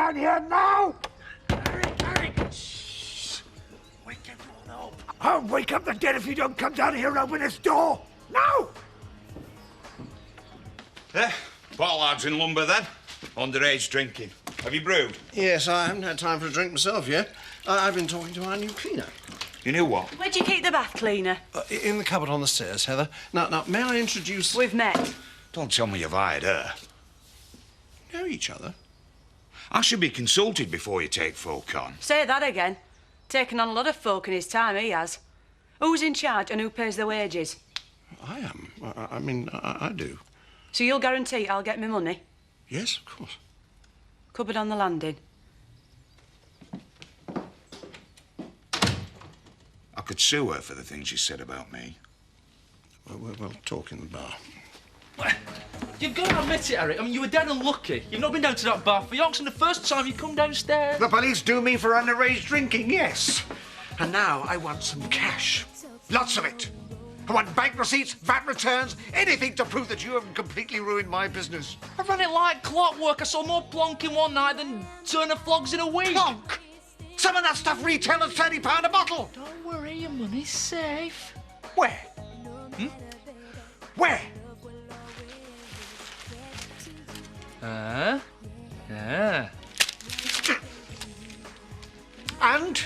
down here now! Eric! Shh! Wake everyone up. I'll wake up the dead if you don't come down here and open this door! Now! Pot lads in lumber then. Underage drinking. Have you brewed? Yes, I haven't had time for a drink myself yet. I've been talking to our new cleaner. You knew what? Where'd you keep the bath cleaner? In the cupboard on the stairs, Heather. Now, may I introduce... We've met. Don't tell me you've hired her. Know each other? I should be consulted before you take folk on. Say that again. Taken on a lot of folk in his time, he has. Who's in charge and who pays the wages? I am. I do. So you'll guarantee I'll get my money? Yes, of course. Cupboard on the landing. I could sue her for the things she said about me. We'll talk in the bar. You've got to admit it, Eric. I mean, you were dead unlucky. You've not been down to that bar for yonks, and the first time you come downstairs... The police do me for underage drinking, yes. And now I want some cash. Lots of it. I want bank receipts, VAT returns, anything to prove that you haven't completely ruined my business. I ran it like clockwork. I saw more plonk in one night than Turner flogs in a week. Plonk! Some of that stuff retail at £30 a bottle. Don't worry, your money's safe. Where? Where? Yeah. And?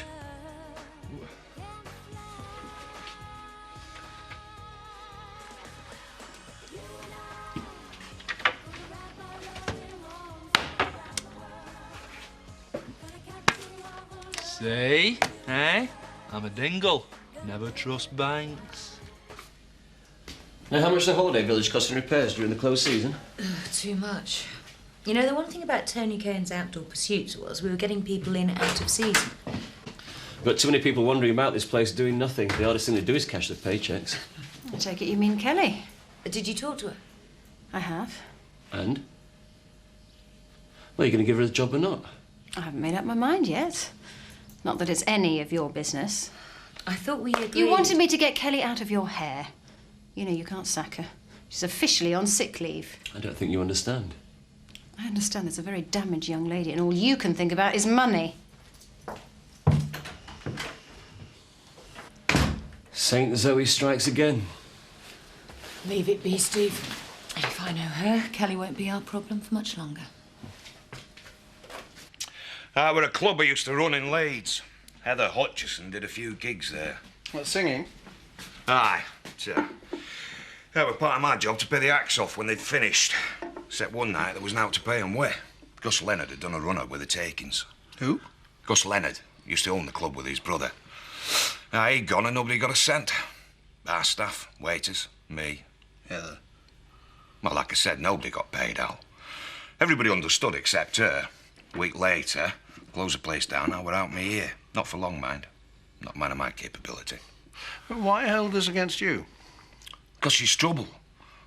See? Eh? I'm a dingle. Never trust banks. Now, how much the holiday village cost in repairs during the close season? Too much. You know, the one thing about Tony Kane's outdoor pursuits was we were getting people in out of season. Got too many people wandering about this place doing nothing. The hardest thing to do is cash their paychecks. I take it you mean Kelly? Did you talk to her? I have. And? Well, are you going to give her a job or not? I haven't made up my mind yet. Not that it's any of your business. I thought we agreed... You wanted me to get Kelly out of your hair. You know you can't sack her. She's officially on sick leave. I don't think you understand. I understand there's a very damaged young lady and all you can think about is money. Saint Zoe strikes again. Leave it be, Steve. If I know her, Kelly won't be our problem for much longer. We're a club I used to run in Leeds. Heather Hutchison did a few gigs there. What, singing? Aye. That was part of my job to pay the acts off when they'd finished. Except one night there was nought to pay 'em with. Gus Leonard had done a run-up with the takings. Who? Gus Leonard used to own the club with his brother. He'd gone and nobody got a cent. Our staff, waiters, me. Heather. Well, like I said, nobody got paid out. Everybody understood except her. A week later, close the place down, I were out my ear. Not for long, mind. Not a man of my capability. Why hold this against you? Because she's trouble.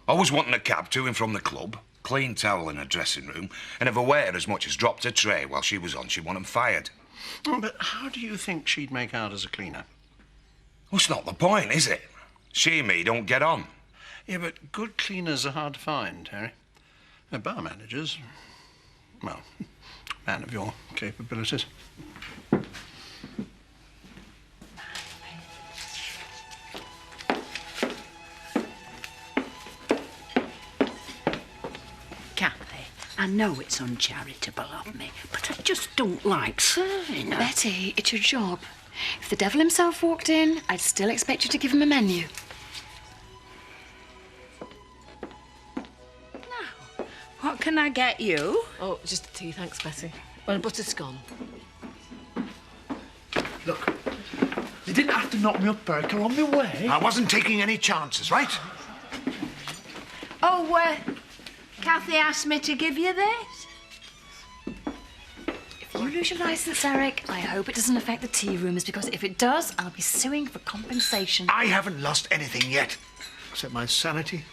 Always wanting a cab to and from the club, clean towel in her dressing room, and if a waiter as much as dropped her tray while she was on, she'd want him fired. But how do you think she'd make out as a cleaner? Well, it's not the point, is it? She and me don't get on. Yeah, but good cleaners are hard to find, Harry. Bar managers, well, man of your capabilities. Kathy, I know it's uncharitable of me, but I just don't like serving her. Betty, it's your job. If the devil himself walked in, I'd still expect you to give him a menu. Now, what can I get you? Oh, just a tea, thanks, Betty. Well, a buttered scone. Look, you didn't have to knock me up, Eric, along the way. I wasn't taking any chances, right? Oh, Kathy asked me to give you this. If you lose your licence, Eric, I hope it doesn't affect the tea rooms, because if it does, I'll be suing for compensation. I haven't lost anything yet, except my sanity.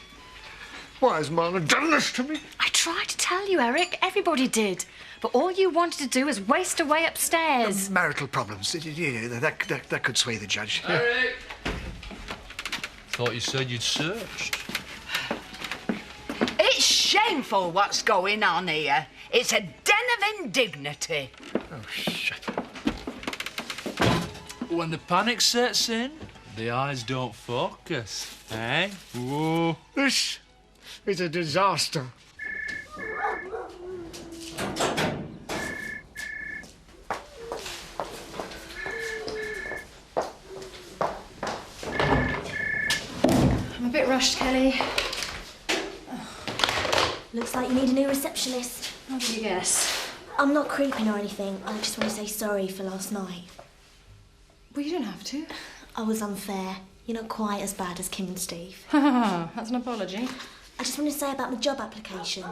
Why has Marla done this to me? I tried to tell you, Eric. Everybody did. But all you wanted to do is waste away upstairs. Marital problems. That could sway the judge. Eric! Thought you said you'd searched. It's shameful what's going on here. It's a den of indignity. Oh, shut up. When the panic sets in, the eyes don't focus, eh? Whoa. This is a disaster. I'm a bit rushed, Kelly. Looks like you need a new receptionist. How did you guess? I'm not creeping or anything. I just want to say sorry for last night. Well, you don't have to. I was unfair. You're not quite as bad as Kim and Steve. That's an apology. I just want to say about the job application.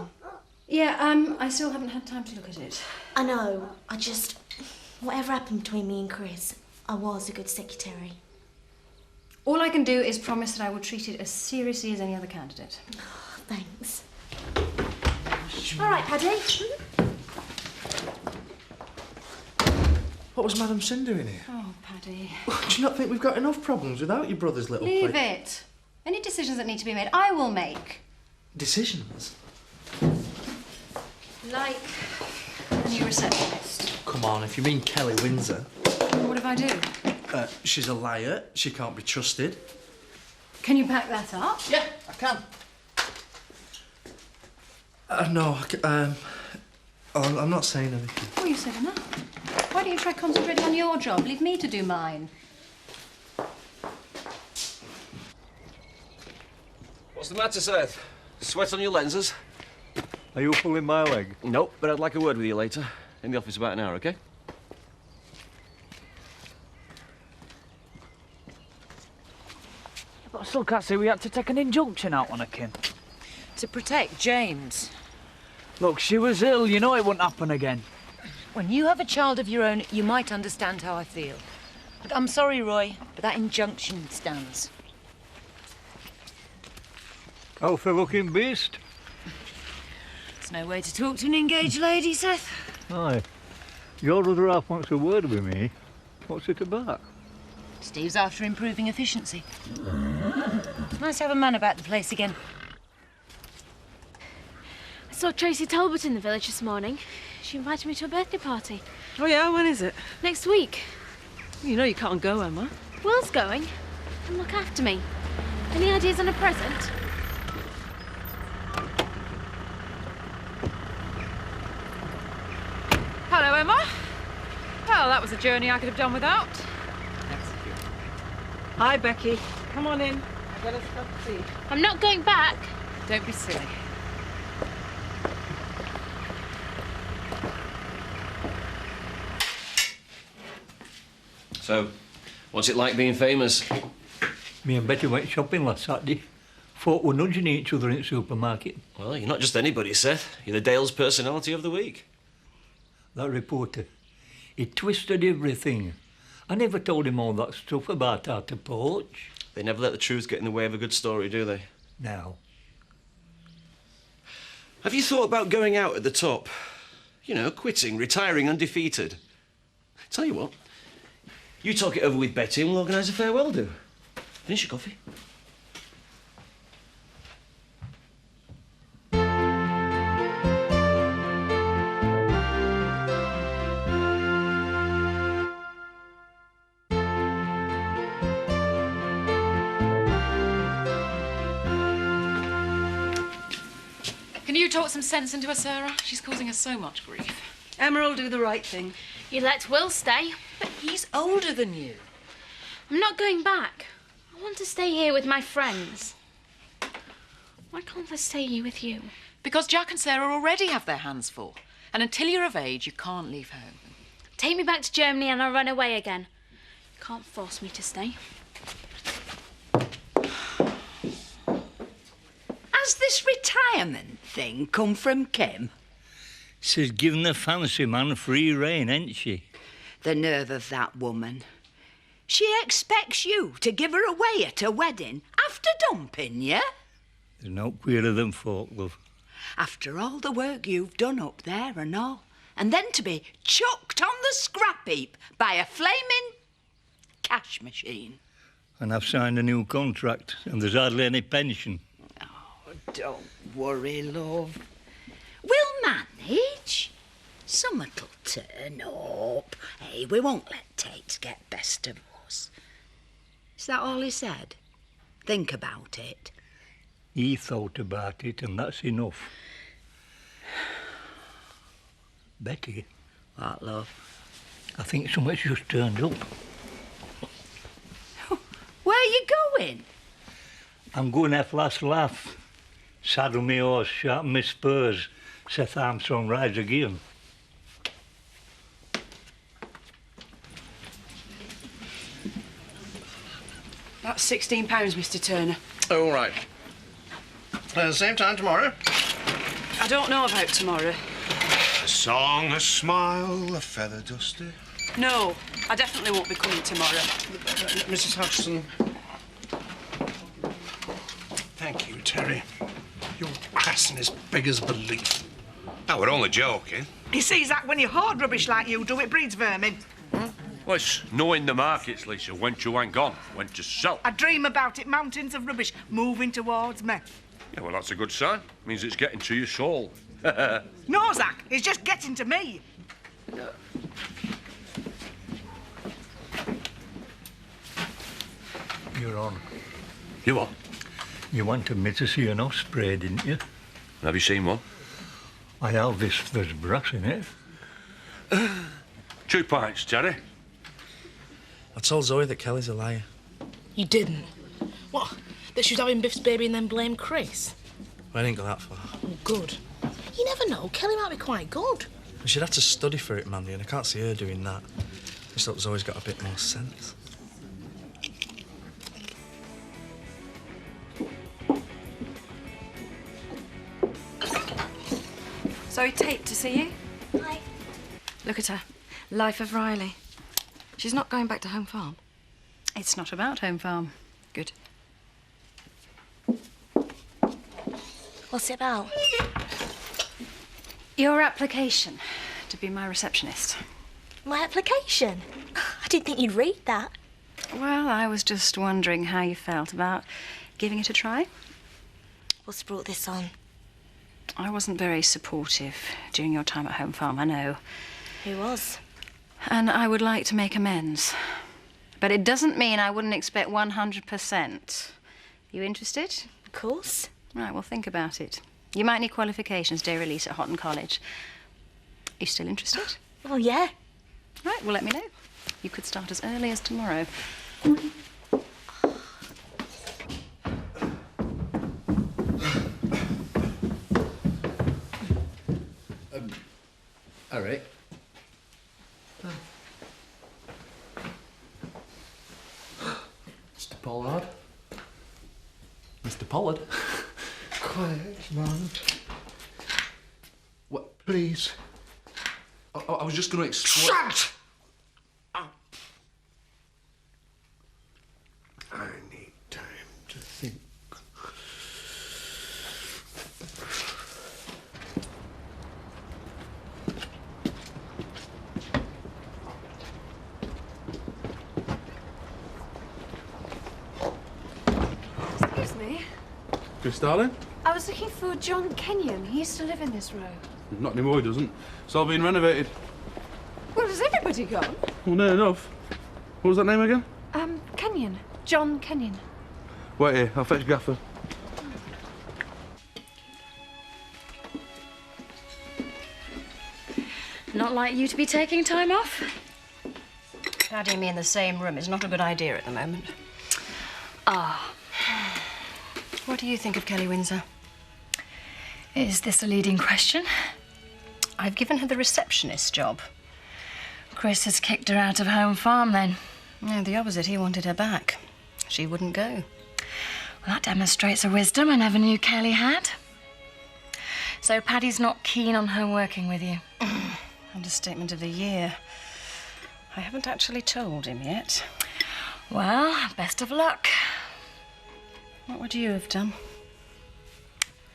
Yeah, I still haven't had time to look at it. I know. Whatever happened between me and Chris, I was a good secretary. All I can do is promise that I will treat it as seriously as any other candidate. Thanks. All right, Paddy. What was Madam Sin doing here? Oh, Paddy. Do you not think we've got enough problems without your brother's little Leave play? it. Any decisions that need to be made, I will make. Decisions? Like a new receptionist. Come on, if you mean Kelly Windsor. What if I do? She's a liar. She can't be trusted. Can you back that up? Yeah, I can. No, I'm not saying anything. Oh, you said enough. Why don't you try concentrating on your job? Leave me to do mine. What's the matter, Seth? Sweat on your lenses? Are you pulling my leg? Nope, but I'd like a word with you later. In the office about an hour, OK? But I still can't see we had to take an injunction out on her, Kim. To protect James. Look, she was ill. You know it wouldn't happen again. When you have a child of your own, you might understand how I feel. But I'm sorry, Roy, but that injunction stands. Healthy looking beast. It's no way to talk to an engaged lady, Seth. Aye. Your other half wants a word with me. What's it about? Steve's after improving efficiency. Nice to have a man about the place again. I saw Tracy Talbot in the village this morning. She invited me to a birthday party. Oh, yeah? When is it? Next week. You know you can't go, Emma. Will's going. And look after me. Any ideas on a present? Hello, Emma. Well, that was a journey I could have done without. Hi, Becky. Come on in. I've got a cup of tea. I'm not going back. Don't be silly. So, what's it like being famous? Me and Betty went shopping last Saturday. Folk were nudging each other in the supermarket. Well, you're not just anybody, Seth. You're the Dale's personality of the week. That reporter, he twisted everything. I never told him all that stuff about how to poach. They never let the truth get in the way of a good story, do they? Now. Have you thought about going out at the top? You know, quitting, retiring undefeated. Tell you what, you talk it over with Betty and we'll organise a farewell do. Finish your coffee. Can you talk some sense into her, Sarah? She's causing us so much grief. Emma will do the right thing. You let Will stay. But he's older than you. I'm not going back. I want to stay here with my friends. Why can't I stay here with you? Because Jack and Sarah already have their hands full. And until you're of age, you can't leave home. Take me back to Germany and I'll run away again. You can't force me to stay. Has this retirement thing come from Kim? She's given the fancy man free rein, ain't she? The nerve of that woman. She expects you to give her away at her wedding after dumping you? There's no queerer than folk, love. After all the work you've done up there and all. And then to be chucked on the scrap heap by a flaming cash machine. And I've signed a new contract, and there's hardly any pension. Oh, don't worry, love. We'll manage. Summat'll turn up. Hey, we won't let Tate get best of us. Is that all he said? Think about it. He thought about it, and that's enough. Betty. What, love? I think somebody's just turned up. Where are you going? I'm going to have last laugh. Saddle me horse, sharpen my spurs. Seth Armstrong rides again. That's £16, Mr. Turner. All right. Same time tomorrow. I don't know about tomorrow. A song, a smile, a feather duster. No, I definitely won't be coming tomorrow. Mrs. Hodgson. Thank you, Terry. Your accent is big as belief. No, we're only joking. You see, Zach, when you hoard rubbish like you do, it breeds vermin. Well, it's knowing the markets, Lisa, when to hang on, when to sell. I dream about it, mountains of rubbish moving towards me. Yeah, well, that's a good sign. Means it's getting to your soul. No, Zach, it's just getting to me. You're on. You what? You wanted me to see an osprey, didn't you? Have you seen one? I have, if there's brass in it. 2 pints, Terry. I told Zoe that Kelly's a liar. You didn't? What? That she was having Biff's baby and then blame Chris? I didn't go that far. Oh, good. You never know. Kelly might be quite good. She'd have to study for it, Mandy, and I can't see her doing that. I just thought Zoe's got a bit more sense. Zoe Tate to see you. Hi. Look at her. Life of Riley. She's not going back to Home Farm. It's not about Home Farm. Good. What's it about? Your application to be my receptionist. My application? I didn't think you'd read that. Well, I was just wondering how you felt about giving it a try. What's brought this on? I wasn't very supportive during your time at Home Farm, I know. Who was? And I would like to make amends. But it doesn't mean I wouldn't expect 100%. You interested? Of course. Right, well, think about it. You might need qualifications, day release at Houghton College. You still interested? Oh, yeah. Right, well, let me know. You could start as early as tomorrow. Eric? Mr. Pollard? Mr. Pollard? Quiet, man. What? Please. I was just going to explain... Shut up! I need time to think. Excuse me. Chris, darling? I was looking for John Kenyon. He used to live in this row. Not anymore, he doesn't. It's all been renovated. Well, has everybody gone? Well, near enough. What was that name again? Kenyon. John Kenyon. Wait here, I'll fetch Gaffer. Not like you to be taking time off? Paddy and me in the same room is not a good idea at the moment. Ah. What do you think of Kelly Windsor? Is this a leading question? I've given her the receptionist job. Chris has kicked her out of Home Farm, then. No, the opposite. He wanted her back. She wouldn't go. Well, that demonstrates a wisdom I never knew Kelly had. So Paddy's not keen on her working with you? Understatement of the year. I haven't actually told him yet. Well, best of luck. What would you have done?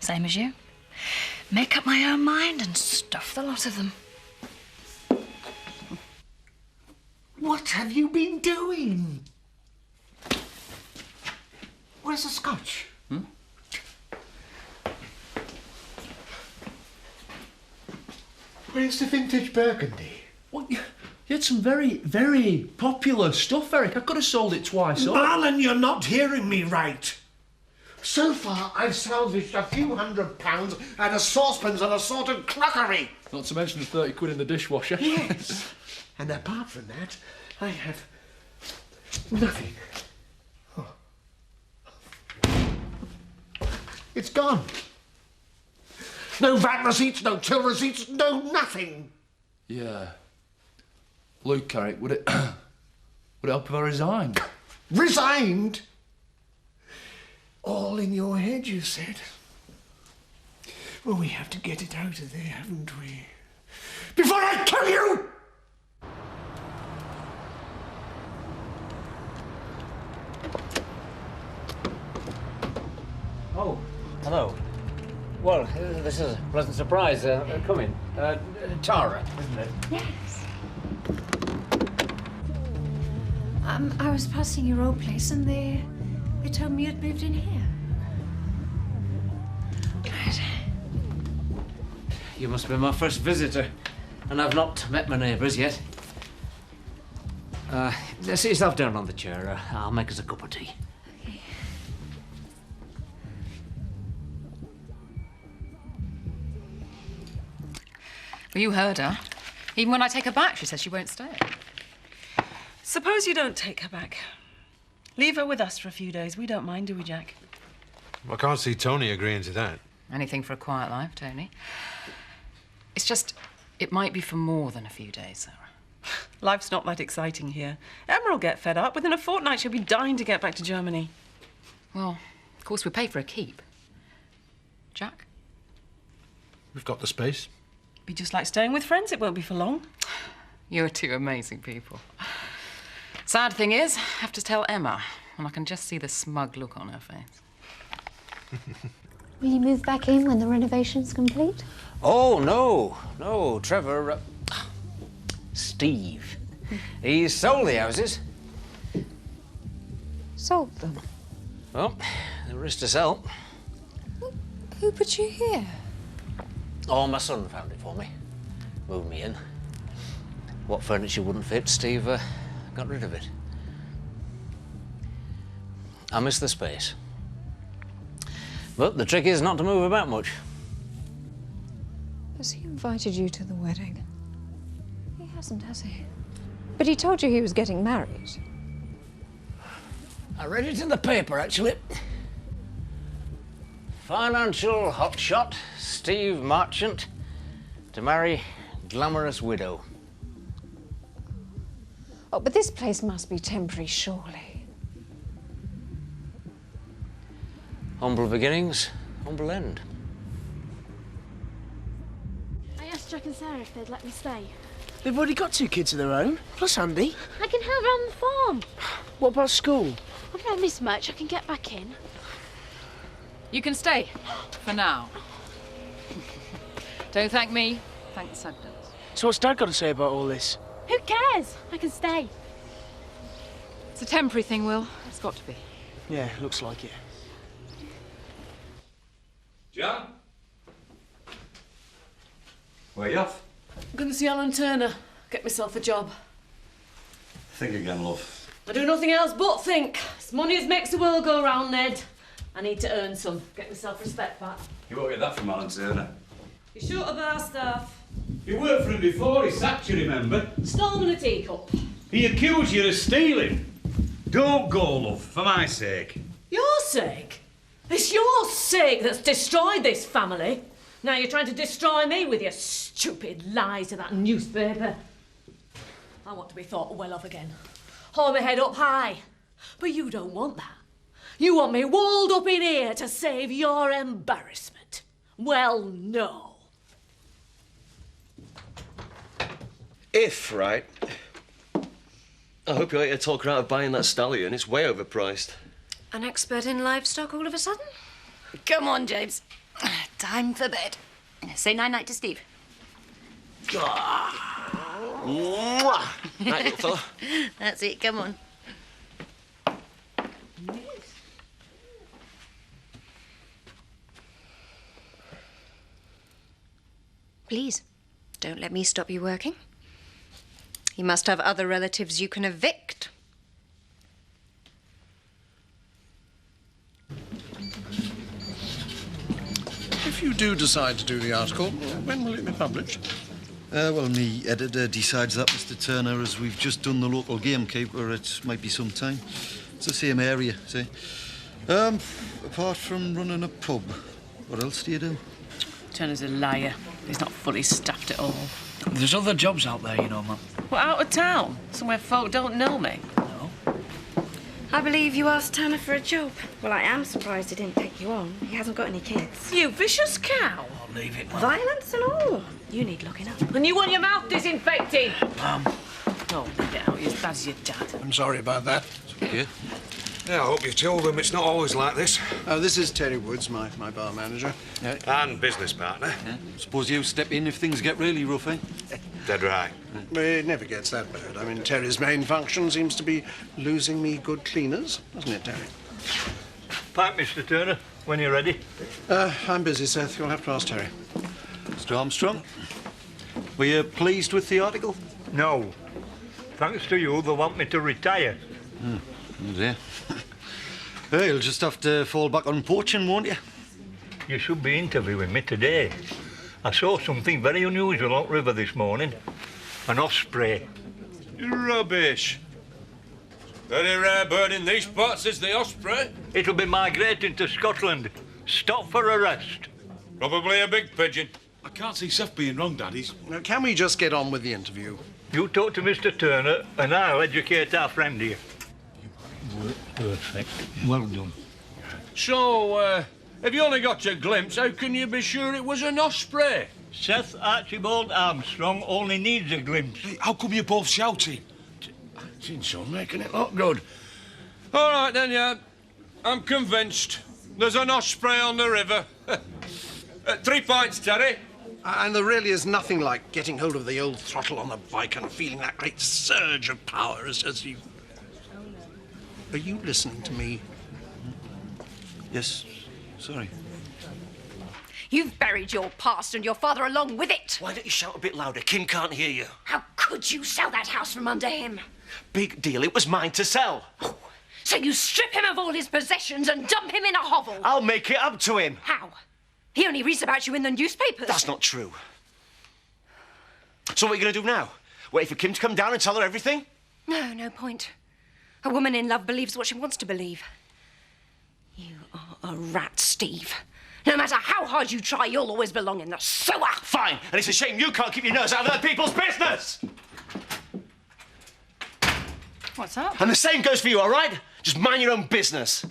Same as you. Make up my own mind and stuff the lot of them. What have you been doing? Where's the scotch? Where's the vintage Burgundy? Well, you had some very, very popular stuff, Eric. I could have sold it twice over. Marlon, you're not hearing me right. So far, I've salvaged a few £100 out of saucepans and assorted crockery. Not to mention the 30 quid in the dishwasher. Yes. And apart from that, I have nothing. Oh. It's gone. No VAT receipts, no till receipts, no nothing. Yeah. Luke, Eric, would it help if I resigned? Resigned? All in your head, you said. Well, we have to get it out of there, haven't we? Before I kill you! Oh, hello. Well, this is a pleasant surprise. Come in. Tara, isn't it? Yes. I was passing your old place and they told me you'd moved in here. Right. You must be my first visitor, and I've not met my neighbours yet. Sit yourself down on the chair. I'll make us a cup of tea. Okay. Well, you heard her. Even when I take her back, she says she won't stay. Suppose you don't take her back. Leave her with us for a few days. We don't mind, do we, Jack? I can't see Tony agreeing to that. Anything for a quiet life, Tony. It's just, it might be for more than a few days, Sarah. Life's not that exciting here. Emma will get fed up. Within a fortnight, she'll be dying to get back to Germany. Well, of course, we pay for a keep. Jack? We've got the space. Be just like staying with friends. It won't be for long. You're two amazing people. Sad thing is, I have to tell Emma, and I can just see the smug look on her face. Will you move back in when the renovation's complete? Oh, no. No, Trevor... Steve. He's sold the houses. Sold them? Well, there is to sell. Who put you here? Oh, my son found it for me. Moved me in. What furniture wouldn't fit, Steve got rid of it. I miss the space. But the trick is not to move about much. Has he invited you to the wedding? He hasn't, has he? But he told you he was getting married. I read it in the paper, actually. Financial hotshot, Steve Marchant, to marry glamorous widow. Oh, but this place must be temporary, surely. Humble beginnings, humble end. I asked Jack and Sarah if they'd let me stay. They've already got 2 kids of their own, plus Andy. I can help around the farm. What about school? I've not missed much. I can get back in. You can stay, for now. Don't thank me, thank the Sugdens. So what's Dad got to say about all this? Who cares? I can stay. It's a temporary thing, Will. It's got to be. Yeah, looks like it. John? Where you off? I'm going to see Alan Turner. Get myself a job. Think again, love. I do nothing else but think. It's money as makes the world go round, Ned. I need to earn some. Get myself respect back. You won't get that from Alan Turner. Be short of our staff. You worked for him before, he sacked you, remember? Stole him in a teacup. He accused you of stealing. Don't go, love, for my sake. Your sake? It's your sake that's destroyed this family. Now you're trying to destroy me with your stupid lies to that newspaper. I want to be thought well of again. Hold my head up high. But you don't want that. You want me walled up in here to save your embarrassment. Well, no. If, right? I hope you're here to talk her out of buying that stallion. It's way overpriced. An expert in livestock all of a sudden? Come on, James. Time for bed. Say night-night to Steve. Mwah! Right, little fella. That's it, come on. Please. Don't let me stop you working. You must have other relatives you can evict. If you do decide to do the article, when will it be published? Well, me editor decides that, Mr. Turner, as we've just done the local gamekeeper. It might be some time. It's the same area, see. Apart from running a pub, what else do you do? Turner's a liar. He's not fully staffed at all. There's other jobs out there, you know, Mum. Well, out of town? Somewhere folk don't know me? I believe you asked Tanner for a job. Well, I am surprised he didn't take you on. He hasn't got any kids. You vicious cow. I'll leave it, Mum. Violence and all. You need looking up. And you want your mouth disinfected? Mum. Oh, leave it out. You're as bad as your dad. I'm sorry about that. Yeah. Yeah, I hope you told them it's not always like this. This is Terry Woods, my bar manager. And business partner. Yeah. Suppose you step in if things get really rough, eh? Dead right. It never gets that bad. I mean, Terry's main function seems to be losing me good cleaners, doesn't it, Terry? Pipe, Mr. Turner, when you're ready. I'm busy, Seth. You'll have to ask Terry. Mr. Armstrong, were you pleased with the article? No. Thanks to you, they want me to retire. Oh dear. Well, you'll just have to fall back on poaching, won't you? You should be interviewing me today. I saw something very unusual out river this morning. An osprey. Rubbish. Very rare bird in these parts is the osprey. It'll be migrating to Scotland. Stop for a rest. Probably a big pigeon. I can't see Seth being wrong, Daddies. Now, can we just get on with the interview? You talk to Mr. Turner, and I'll educate our friend here. Perfect. Well done. So, if you only got a glimpse, how can you be sure it was an osprey? Seth Archibald Armstrong only needs a glimpse. Hey, how come you're both shouting? Acting, son, making it look good. All right, then, yeah. I'm convinced. There's an osprey on the river. 3 pints, Terry. And there really is nothing like getting hold of the old throttle on the bike and feeling that great surge of power as you... Are you listening to me? Yes. Sorry. You've buried your past and your father along with it. Why don't you shout a bit louder? Kim can't hear you. How could you sell that house from under him? Big deal. It was mine to sell. Oh, so you strip him of all his possessions and dump him in a hovel? I'll make it up to him. How? He only reads about you in the newspapers. That's not true. So what are you going to do now? Wait for Kim to come down and tell her everything? No, no point. A woman in love believes what she wants to believe. You are a rat, Steve. No matter how hard you try, you'll always belong in the sewer. Fine, and it's a shame you can't keep your nose out of other people's business. What's up? And the same goes for you, all right? Just mind your own business.